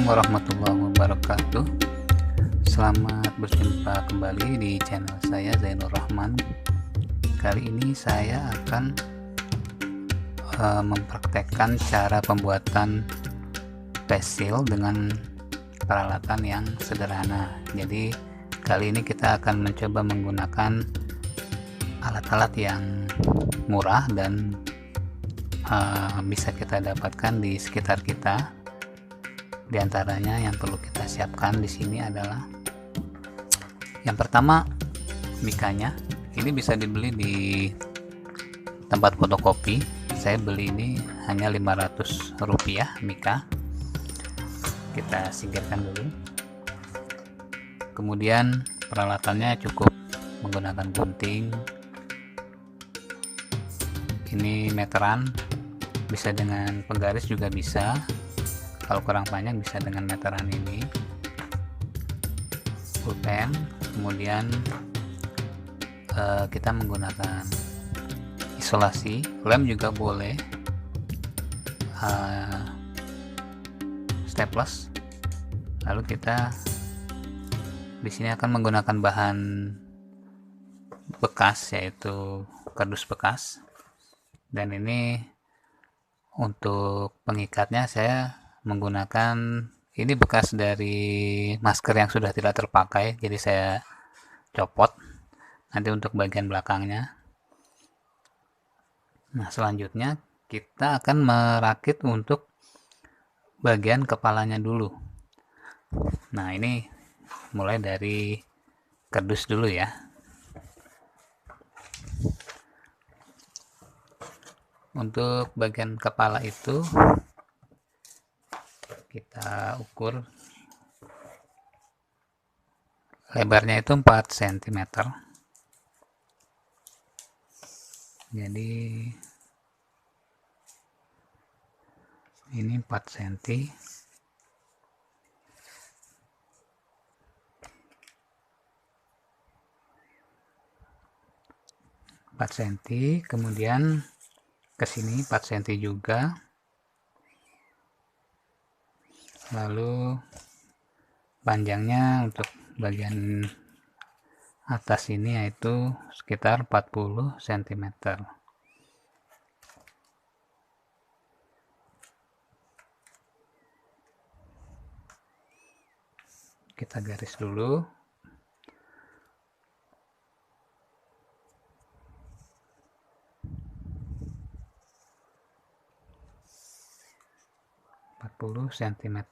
Assalamualaikum warahmatullahi wabarakatuh. Selamat berjumpa kembali di channel saya, Zainur Rahman. Kali ini saya akan mempraktekkan cara pembuatan face shield dengan peralatan yang sederhana. Jadi kali ini kita akan mencoba menggunakan alat-alat yang murah dan bisa kita dapatkan di sekitar kita. Di antaranya yang perlu kita siapkan di sini adalah yang pertama mikanya. Ini bisa dibeli di tempat fotokopi. Saya beli ini hanya Rp500 mika. Kita singkirkan dulu. Kemudian peralatannya cukup menggunakan gunting. Ini meteran, bisa dengan penggaris juga bisa. Kalau kurang panjang bisa dengan meteran ini. Pulpen, kemudian kita menggunakan isolasi, lem juga boleh, staples. Lalu kita di sini akan menggunakan bahan bekas, yaitu kardus bekas. Dan ini untuk pengikatnya saya menggunakan ini bekas dari masker yang sudah tidak terpakai, jadi saya copot nanti untuk bagian belakangnya. Nah, selanjutnya kita akan merakit untuk bagian kepalanya dulu. Nah, ini mulai dari kardus dulu ya. Untuk bagian kepala itu kita ukur lebarnya itu 4 cm. Jadi ini 4 cm. Kemudian ke sini 4 cm juga. Lalu panjangnya untuk bagian atas ini yaitu sekitar 40 cm. Kita garis dulu. cm.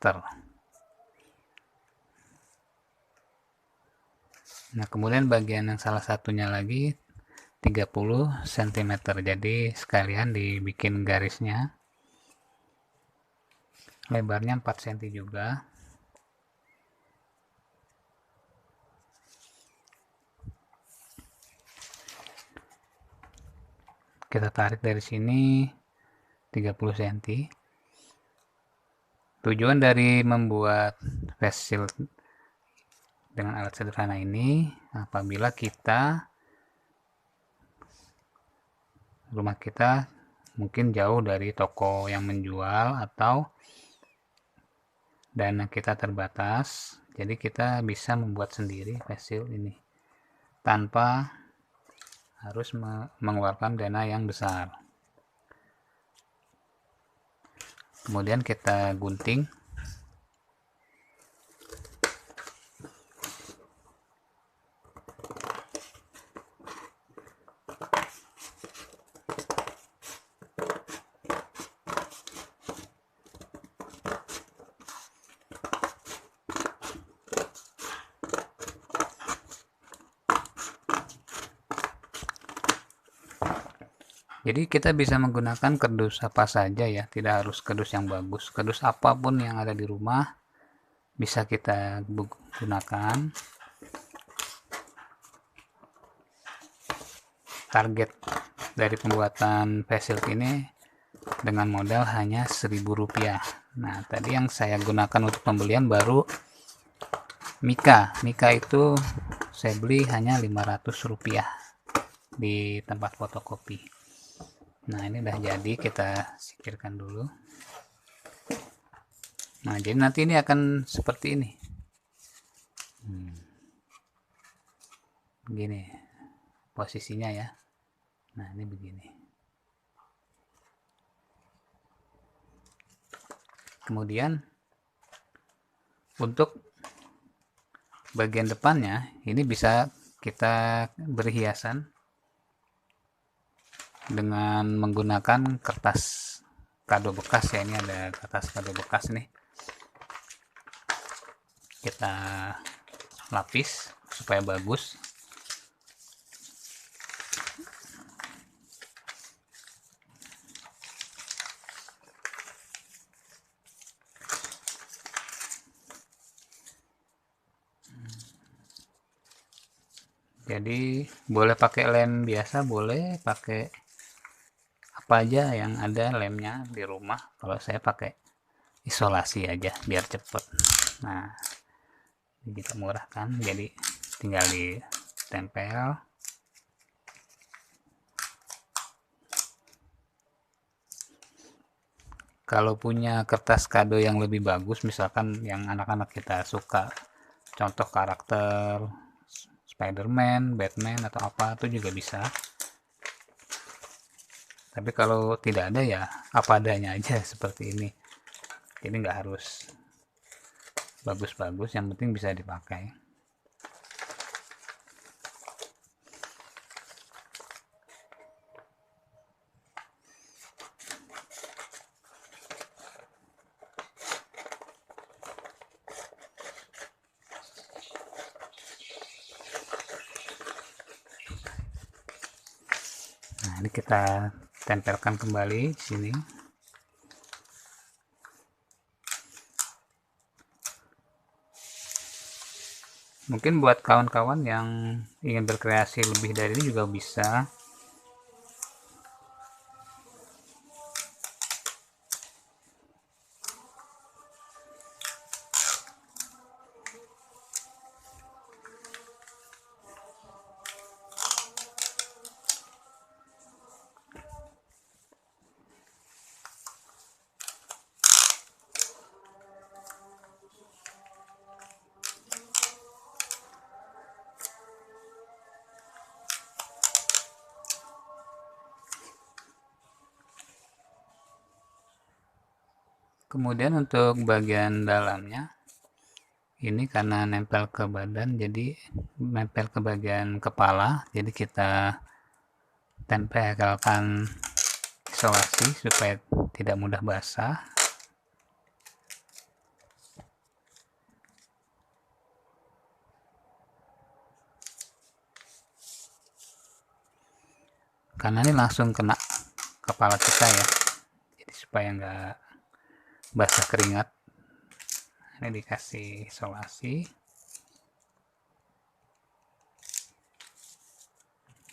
Nah, kemudian bagian yang salah satunya lagi 30 cm. Jadi sekalian dibikin garisnya. Lebarnya 4 cm juga. Kita tarik dari sini 30 cm. Tujuan dari membuat face shield dengan alat sederhana ini, apabila rumah kita mungkin jauh dari toko yang menjual atau dana kita terbatas, jadi kita bisa membuat sendiri face shield ini tanpa harus mengeluarkan dana yang besar. Kemudian kita gunting. Jadi kita bisa menggunakan kardus apa saja ya, tidak harus kardus yang bagus. Kardus apapun yang ada di rumah bisa kita gunakan. Target dari pembuatan face shield ini dengan modal hanya Rp1.000. Nah, tadi yang saya gunakan untuk pembelian baru mika. Mika itu saya beli hanya Rp500 di tempat fotokopi. Nah, ini udah jadi, kita singkirkan dulu. Nah, jadi nanti ini akan seperti ini. Begini posisinya ya. Nah, ini begini. Kemudian untuk bagian depannya ini bisa kita beri hiasan dengan menggunakan kertas kado bekas ya. Ini ada kertas kado bekas nih, kita lapis supaya bagus. Jadi boleh pakai lem biasa, boleh pakai apa aja yang ada lemnya di rumah. Kalau saya pakai isolasi aja biar cepet. Nah, ini kita murah kan, jadi tinggal ditempel. Kalau punya kertas kado yang lebih bagus, misalkan yang anak-anak kita suka, contoh karakter Spider-Man, Batman atau apa, itu juga bisa. Tapi kalau tidak ada ya apa adanya aja seperti ini. Jadi nggak harus bagus-bagus, yang penting bisa dipakai. Nah, ini kita tempelkan kembali di sini. Mungkin buat kawan-kawan yang ingin berkreasi lebih dari ini juga bisa. Kemudian untuk bagian dalamnya, ini karena nempel ke badan, jadi nempel ke bagian kepala, jadi kita tempelkan isolasi supaya tidak mudah basah. Karena ini langsung kena kepala kita ya, jadi supaya nggak basah keringat. Ini dikasih isolasi.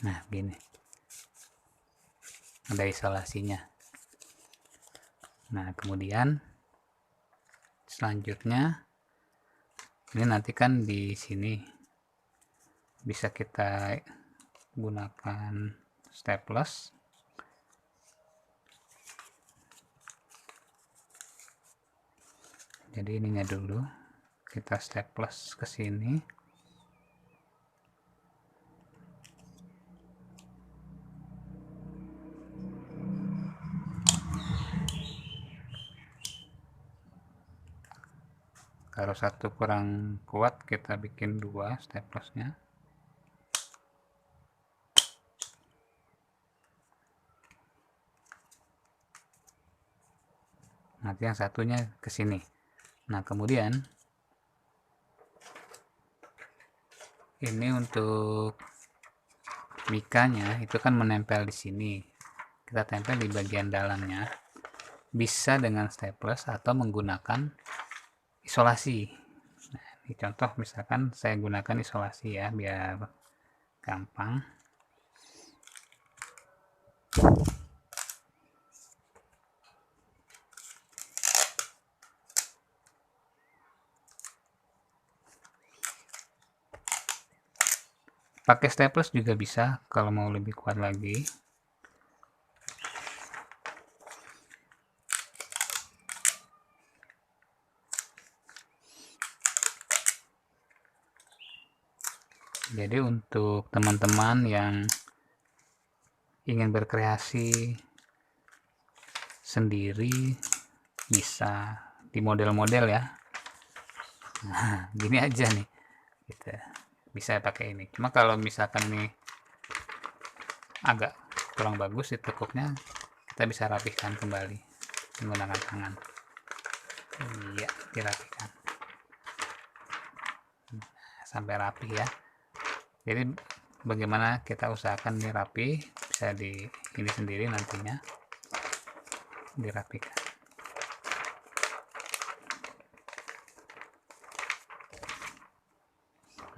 Nah, gini, ada isolasinya. Nah, kemudian selanjutnya ini nanti kan di sini bisa kita gunakan staples. Jadi ininya dulu kita staples ke sini. Kalau satu kurang kuat, kita bikin dua staplesnya. Nanti yang satunya ke sini. Nah, kemudian ini untuk mikanya itu kan menempel di sini. Kita tempel di bagian dalamnya. Bisa dengan staples atau menggunakan isolasi. Nah, ini contoh misalkan saya gunakan isolasi ya biar gampang. Pakai staples juga bisa kalau mau lebih kuat lagi. Jadi untuk teman-teman yang ingin berkreasi sendiri bisa di model-model ya. Nah, gini aja nih, gitu. Bisa pakai ini. Cuma kalau misalkan ini agak kurang bagus ditekuknya, kita bisa rapihkan kembali menggunakan tangan. Iya, dirapihkan sampai rapi ya. Jadi bagaimana kita usahakan ini rapi, bisa di ini sendiri nantinya dirapikan.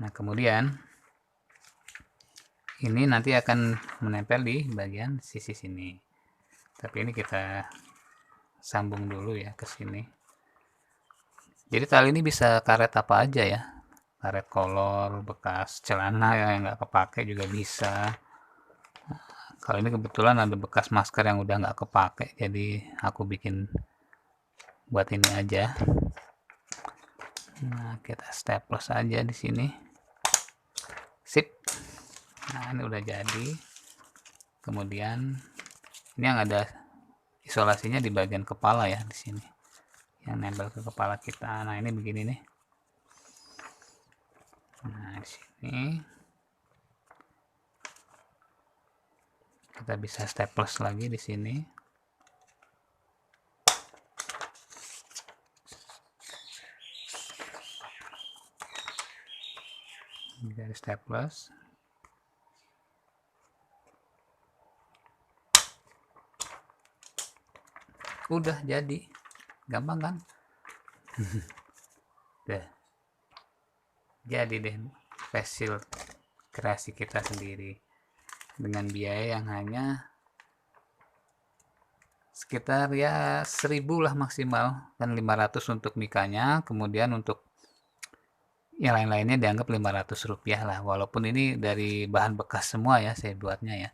Nah, kemudian ini nanti akan menempel di bagian sisi sini. Tapi ini kita sambung dulu ya ke sini. Jadi tali ini bisa karet apa aja ya. Karet kolor, bekas celana yang nggak kepake juga bisa. Kalau ini kebetulan ada bekas masker yang udah nggak kepake, jadi aku bikin buat ini aja. Nah, kita staples aja di sini. Sip. Nah, ini udah jadi. Kemudian ini yang ada isolasinya di bagian kepala ya, di sini. Yang nempel ke kepala kita. Nah, ini begini nih. Nah, di sini kita bisa staples lagi di sini. Dari staples. Udah jadi. Gampang kan? Udah. Jadi deh face shield kreasi kita sendiri dengan biaya yang hanya sekitar ya 1000 lah maksimal, kan 500 untuk mikanya, kemudian untuk yang lain-lainnya dianggap 500 rupiah lah, walaupun ini dari bahan bekas semua ya saya buatnya ya.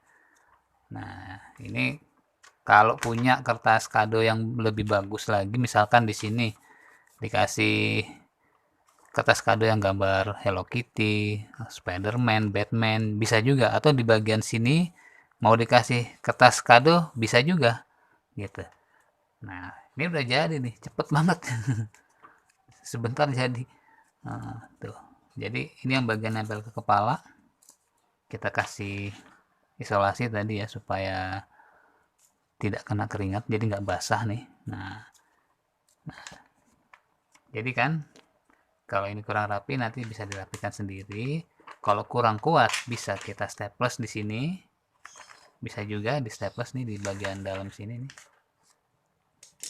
Nah, ini kalau punya kertas kado yang lebih bagus lagi, misalkan di sini dikasih kertas kado yang gambar Hello Kitty, Spider-Man, Batman, bisa juga. Atau di bagian sini mau dikasih kertas kado, bisa juga. Gitu. Nah, ini udah jadi nih, cepet banget. Sebentar jadi. Nah, tuh. Jadi ini yang bagian nempel ke kepala. Kita kasih isolasi tadi ya, supaya tidak kena keringat, jadi nggak basah nih. Nah, jadi kan kalau ini kurang rapi nanti bisa dirapikan sendiri. Kalau kurang kuat bisa kita staples di sini. Bisa juga di staples nih di bagian dalam sini nih.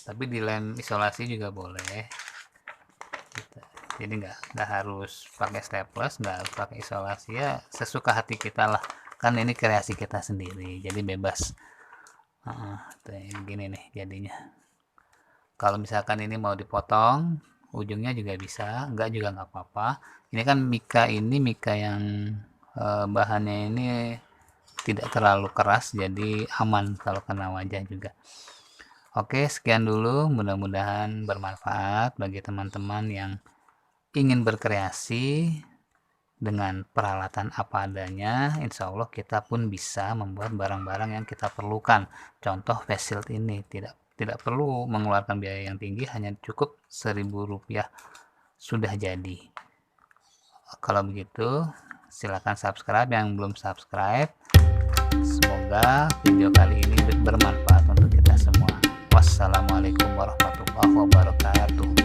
Tapi di lem isolasi juga boleh. Gitu. Jadi nggak harus pakai staples, nggak harus pakai isolasi ya, sesuka hati kita lah. Kan ini kreasi kita sendiri, jadi bebas. Gini nih jadinya. Kalau misalkan ini mau dipotong, ujungnya juga bisa, enggak juga nggak apa-apa. Ini kan mika yang bahannya ini tidak terlalu keras, jadi aman kalau kena wajah juga. Oke, sekian dulu, mudah-mudahan bermanfaat bagi teman-teman yang ingin berkreasi dengan peralatan apa adanya. Insya Allah kita pun bisa membuat barang-barang yang kita perlukan. Contoh face shield ini tidak perlu mengeluarkan biaya yang tinggi, hanya cukup 1000 rupiah sudah jadi. Kalau begitu silakan subscribe yang belum subscribe. Semoga video kali ini bermanfaat untuk kita semua. Wassalamualaikum warahmatullahi wabarakatuh.